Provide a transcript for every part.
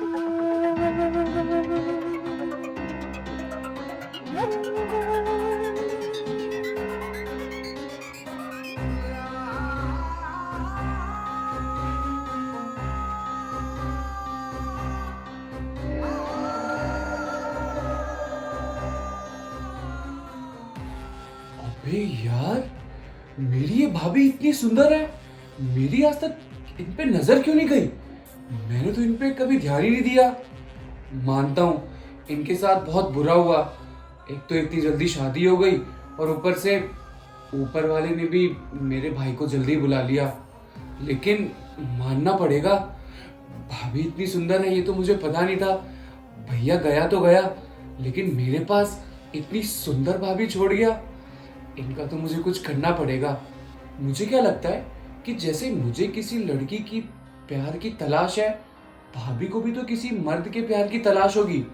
अबे यार, मेरी ये भाभी इतनी सुंदर है, मेरी आज तक इन पे नजर क्यों नहीं गई? मैंने तो इन पे कभी ध्यान ही नहीं दिया। मानता हूँ इनके साथ बहुत बुरा हुआ। एक तो इतनी जल्दी शादी हो गई और ऊपर से ऊपर वाले ने भी मेरे भाई को जल्दी बुला लिया। लेकिन मानना पड़ेगा, भाभी इतनी सुंदर है ये तो मुझे पता नहीं था। भैया गया तो गया, लेकिन मेरे पास इतनी सुंदर भाभी छोड़ गया। इनका तो मुझे कुछ करना पड़ेगा। मुझे क्या लगता है कि जैसे मुझे किसी लड़की की प्यार की तलाश है, भाभी को भी तो किसी मर्द के प्यार की तलाश होगी।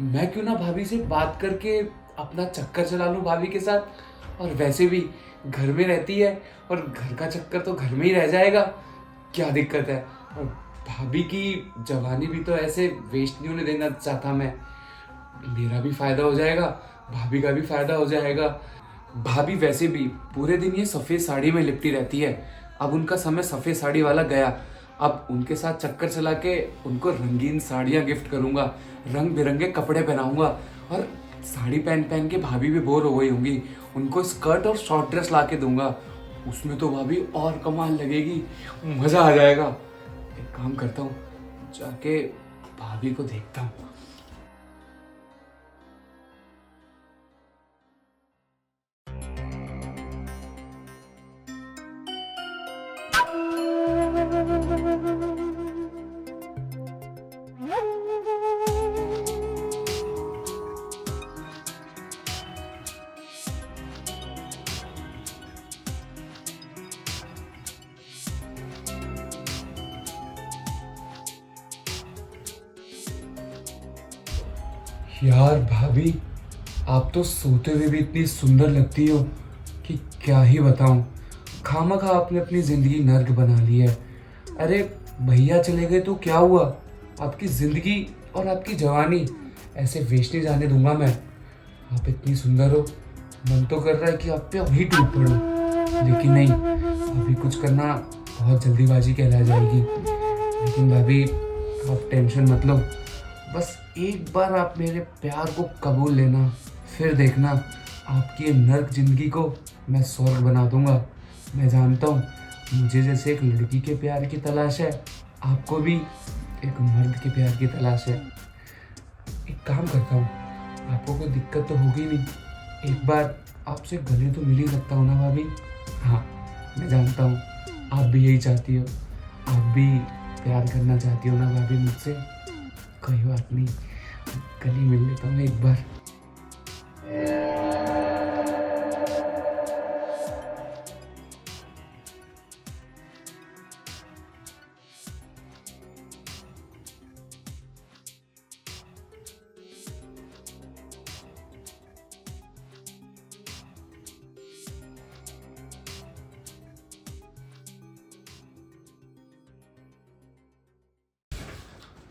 मैं क्यों ना भाभी से बात करके अपना चक्कर चला लूं भाभी के साथ। और वैसे भी घर में रहती है और घर का चक्कर तो घर में ही रह जाएगा, क्या दिक्कत है। और भाभी की जवानी भी तो ऐसे वेस्ट नहीं होने देना चाहता मैं। मेरा भी फायदा हो जाएगा, भाभी का भी फायदा हो जाएगा। भाभी वैसे भी पूरे दिन ये सफेद साड़ी में लिपटी रहती है। अब उनका समय सफेद साड़ी वाला गया। अब उनके साथ चक्कर चला के उनको रंगीन साड़ियाँ गिफ्ट करूंगा, रंग बिरंगे कपड़े पहनाऊंगा। और साड़ी पहन पहन के भाभी भी बोर हो गई होंगी, उनको स्कर्ट और शॉर्ट ड्रेस ला के दूंगा। उसमें तो भाभी और कमाल लगेगी, मजा आ जाएगा। एक काम करता हूँ, जाके भाभी को देखता हूँ। यार भाभी, आप तो सोते हुए भी इतनी सुंदर लगती हो कि क्या ही बताऊं। खामखा आपने अपनी जिंदगी नर्क बना ली है। अरे भैया चले गए तो क्या हुआ, आपकी जिंदगी और आपकी जवानी ऐसे वेस्ट नहीं जाने दूंगा मैं। आप इतनी सुंदर हो, मन तो कर रहा है कि आप पे अभी टूट पड़ूं, लेकिन नहीं, अभी कुछ करना बहुत जल्दीबाजी कहला जाएगी। लेकिन भाभी आप टेंशन मत लो, बस एक बार आप मेरे प्यार को कबूल लेना, फिर देखना आपकी ये नर्क जिंदगी को मैं स्वर्ग बना दूंगा। मैं जानता हूँ मुझे जैसे एक लड़की के प्यार की तलाश है, आपको भी एक मर्द के प्यार की तलाश है। एक काम करता हूँ, आपको कोई दिक्कत तो होगी नहीं, एक बार आपसे गले तो मिल ही सकता हूँ ना भाभी? हाँ, मैं जानता हूँ आप भी यही चाहती हो, आप भी प्यार करना चाहती हो ना भाभी मुझसे। कोई बात नहीं, गले मिल लेता हूँ एक बार।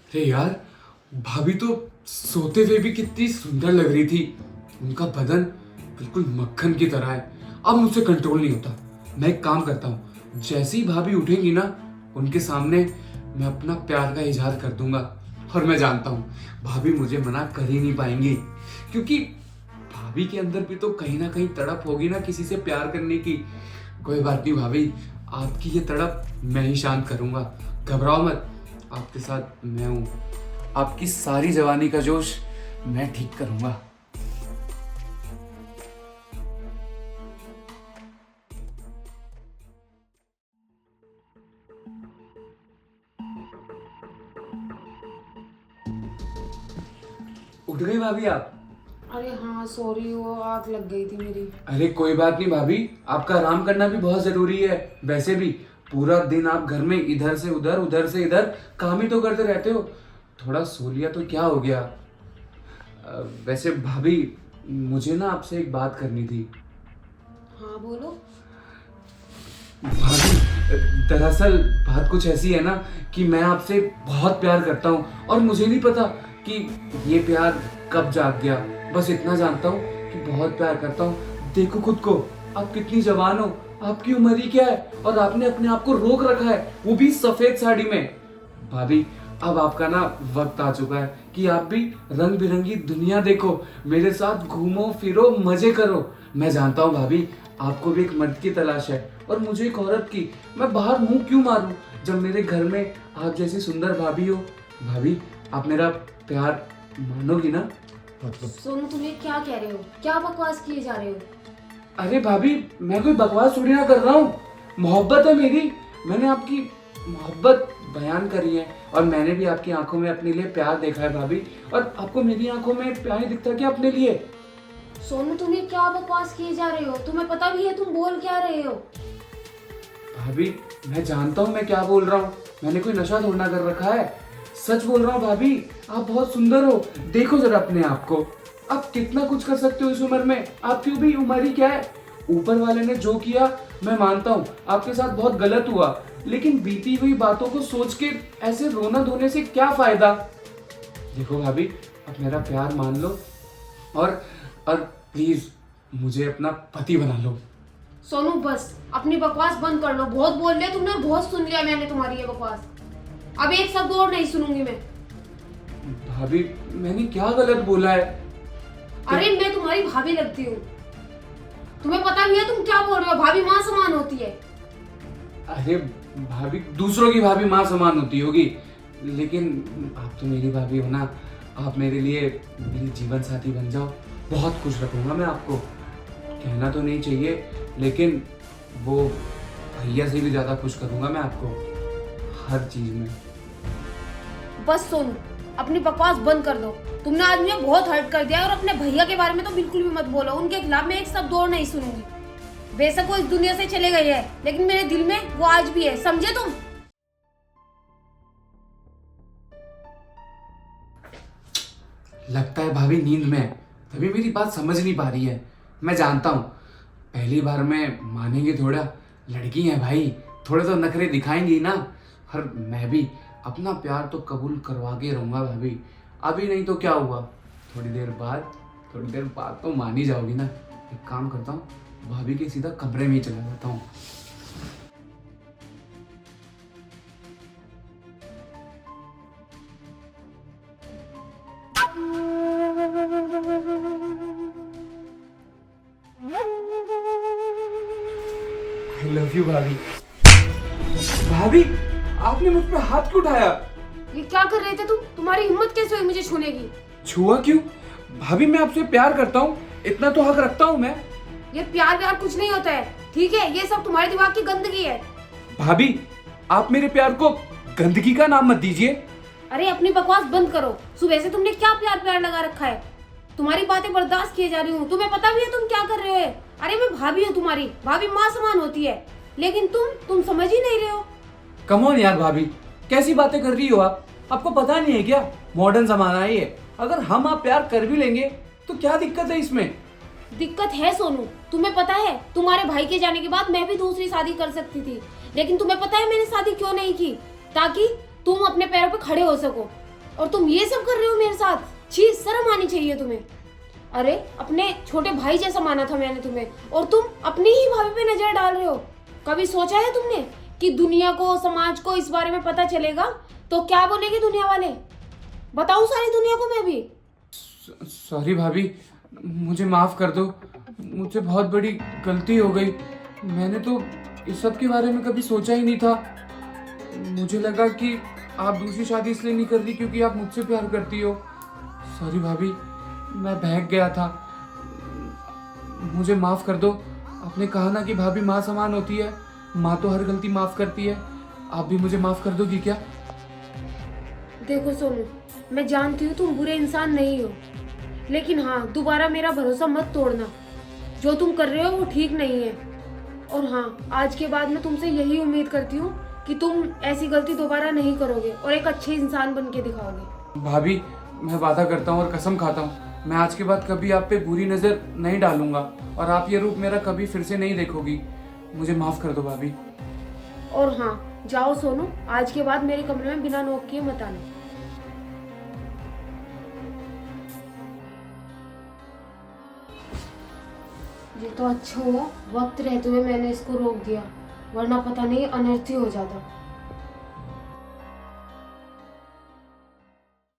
अरे यार, भाभी तो सोते हुए भी कितनी सुंदर लग रही थी। उनका बदन बिल्कुल मक्खन की तरह है। अब मुझसे कंट्रोल नहीं होता। मैं एक काम करता हूँ, जैसे ही भाभी उठेंगी ना, उनके सामने मैं अपना प्यार का इजहार कर दूंगा। और मैं जानता हूँ भाभी मुझे मना कर ही नहीं पाएंगी, क्योंकि भाभी के अंदर भी तो कहीं ना कहीं तड़प होगी ना किसी से प्यार करने की। कोई बात नहीं भाभी, आपकी ये तड़प मैं ही शांत करूंगा। घबराओ मत, आपके साथ मैं हूं। आपकी सारी जवानी का जोश मैं ठीक करूंगा। उठ गई भाभी आप? अरे हाँ सॉरी, वो आग लग गई थी मेरी। अरे कोई बात नहीं भाभी, आपका आराम करना भी बहुत जरूरी है। वैसे भी पूरा दिन आप घर में इधर से उधर से इधर काम ही तो करते रहते हो। थोड़ा सो लिया तो क्या हो गया। वैसे भाभी, मुझे ना आपसे एक बात करनी थी। हाँ बोलो। भाभी, दरअसल बात कुछ ऐसी है ना कि मैं आपसे बहुत प्यार करता हूँ और मुझे नहीं पता कि ये प्यार कब जाग गया। बस इतना जानता हूँ कि बहुत प्यार करता हूँ। देखो खुद को, आप कितनी जवान हो, आपकी उम्र ही क्या है और आपने अपने आप को रोक रखा है, वो भी सफेद साड़ी में। भाभी, अब आपका ना वक्त आ चुका है कि आप भी रंग बिरंगी दुनिया देखो, मेरे साथ घूमो फिरो मजे करो। मैं जानता हूँ भाभी, आपको भी एक मर्द की तलाश है और मुझे एक औरत की। मैं बाहर मुंह क्यों मारूं जब मेरे घर में आप जैसी सुंदर भाभी हो। भाभी, आप मेरा प्यार मानोगी ना? सोनू तुम ये क्या कह रहे हो? क्या बकवास किए जा रहे हो? अरे भाभी, मैं कोई बकवास थोड़ी ना कर रहा हूँ। मोहब्बत है मेरी, मैंने आपकी मोहब्बत बयान करी है और मैंने भी आपकी आंखों में अपने लिए प्यार देखा है भाभी। और आपको मेरी आंखों में प्यार नहीं दिखता क्या अपने लिए? सोनू तुम ये क्या बकवास किए जा रहे हो? तुम्हें पता भी है तुम बोल क्या रहे हो? भाभी, मैं जानता हूँ मैं क्या बोल रहा हूँ। मैंने कोई नशा थोड़ा ना कर रखा है, सच बोल रहा हूँ भाभी। आप बहुत सुंदर हो, देखो जरा अपने आप को। आप कितना कुछ कर सकते हो इस उम्र में, आपकी भी उम्र ही क्या है। ऊपर वाले ने जो किया मैं मानता हूँ आपके साथ बहुत गलत हुआ, लेकिन बीती हुई बातों को सोच के ऐसे रोना धोने से क्या फायदा। देखो भाभी, आप मेरा प्यार मान लो और प्लीज मुझे अपना पति बना लो। सोनू बस अपनी बकवास बंद कर लो। बहुत बोल लिया तुमने, बहुत सुन लिया मैंने तुम्हारी ये बकवास। अब एक शब्द और नहीं सुनूंगी मैं। भाभी, मैंने क्या गलत बोला है? अरे मैं तुम्हारी भाभी लगती हूँ, तुम्हें पता भी है तुम क्या बोल रहे हो? भाभी माँ समान होती है। अरे भाभी, दूसरों की भाभी माँ समान होती होगी, लेकिन आप तो मेरी भाभी हो ना। आप मेरे लिए मेरी जीवन साथी बन जाओ, बहुत खुश रखूंगा मैं आपको। कहना तो नहीं चाहिए, लेकिन वो भैया से भी ज्यादा खुश करूंगा मैं आपको हर चीज में। बस सोनू अपनी बकवास बंद कर दो। तुमने आज मुझे बहुत हर्ट कर दिया और अपने भैया के बारे में तो बिल्कुल भी मत बोलो। उनके खिलाफ मैं एक शब्द और नहीं सुनूंगी। बेशक वो इस दुनिया से चले गए हैं, लेकिन मेरे दिल में वो आज भी है, समझे तुम? लगता है भाभी नींद में है, तभी मेरी बात समझ नहीं पा रही है। मैं जानता हूँ पहली बार में मानेंगे थोड़ा, लड़की है भाई, थोड़े तो नखरे दिखाएंगी ना। और मैं भी अपना प्यार तो कबूल करवा के रहूंगा भाभी। अभी नहीं तो क्या हुआ, थोड़ी देर बाद तो मान ही जाओगी ना। एक काम करता हूँ, भाभी के सीधा कमरे में ही चला जाता हूँ। आई लव यू भाभी। भाभी, आपने मुझ पे हाथ क्यों उठाया? ये क्या कर रहे थे तुम? तुम्हारी हिम्मत कैसे हुई मुझे छूने की? छुआ क्यों? भाभी, मैं आपसे प्यार करता हूँ, इतना तो हक रखता हूँ मैं। ये प्यार व्यार कुछ नहीं होता है, ठीक है? ये सब तुम्हारे दिमाग की गंदगी है। भाभी, आप मेरे प्यार को गंदगी का नाम मत दीजिए। अरे अपनी बकवास बंद करो। सुबह से तुमने क्या प्यार प्यार लगा रखा है? तुम्हारी बातें बर्दाश्त किए जा रही हूँ। तुम्हें पता भी है तुम क्या कर रहे हो? अरे मैं भाभी हूँ तुम्हारी, भाभी माँ समान होती है, लेकिन तुम समझ ही नहीं रहे हो। कम ऑन यार भाभी, कैसी बातें कर रही हो आप? आपको पता नहीं है क्या, मॉडर्न जमाना है ये। अगर हम आप प्यार कर भी लेंगे तो क्या दिक्कत है इसमें? दिक्कत है सोनू, तुम्हें पता है तुम्हारे भाई के जाने के बाद मैं भी दूसरी शादी कर सकती थी, लेकिन तुम्हें पता है मैंने शादी क्यों नहीं की? ताकि तुम अपने पैरों पे खड़े हो सको, और तुम ये सब कर रहे हो मेरे साथ। छी, शर्म आनी चाहिए तुम्हें। अरे अपने छोटे भाई जैसा माना था मैंने तुम्हें, और तुम अपनी ही भाभी पे नजर डाल रहे हो। कभी सोचा है तुमने कि दुनिया को, समाज को इस बारे में पता चलेगा तो क्या बोलेगी दुनिया वाले? बताऊं सारी दुनिया को मैं भी? सॉरी भाभी, मुझे माफ कर दो, मुझसे बहुत बड़ी गलती हो गई। मैंने तो इस सब के बारे में कभी सोचा ही नहीं था। मुझे लगा कि आप दूसरी शादी इसलिए नहीं कर रही क्योंकि आप मुझसे प्यार करती हो। सॉरी भाभी, मैं बहक गया था, मुझे माफ कर दो। आपने कहा ना कि भाभी माँ समान होती है, माँ तो हर गलती माफ करती है। आप भी मुझे माफ कर दोगी क्या? देखो सोनू, मैं जानती हूँ तुम बुरे इंसान नहीं हो, लेकिन हाँ, दोबारा मेरा भरोसा मत तोड़ना। जो तुम कर रहे हो वो ठीक नहीं है। और हाँ, आज के बाद मैं तुमसे यही उम्मीद करती हूँ कि तुम ऐसी गलती दोबारा नहीं करोगे और एक अच्छे इंसान बन के दिखाओगे। भाभी, मैं वादा करता हूँ और कसम खाता हूँ, मैं आज के बाद कभी आप पे बुरी नजर नहीं डालूंगा और आप ये रूप मेरा कभी फिर से नहीं देखोगी। मुझे माफ कर दो भाभी। और हाँ, जाओ सोनू, आज के बाद मेरे कमरे में बिना नॉक किए मत आना। ये तो अच्छा हुआ वक्त रहते हुए मैंने इसको रोक दिया, वरना पता नहीं अनर्थ ही हो जाता।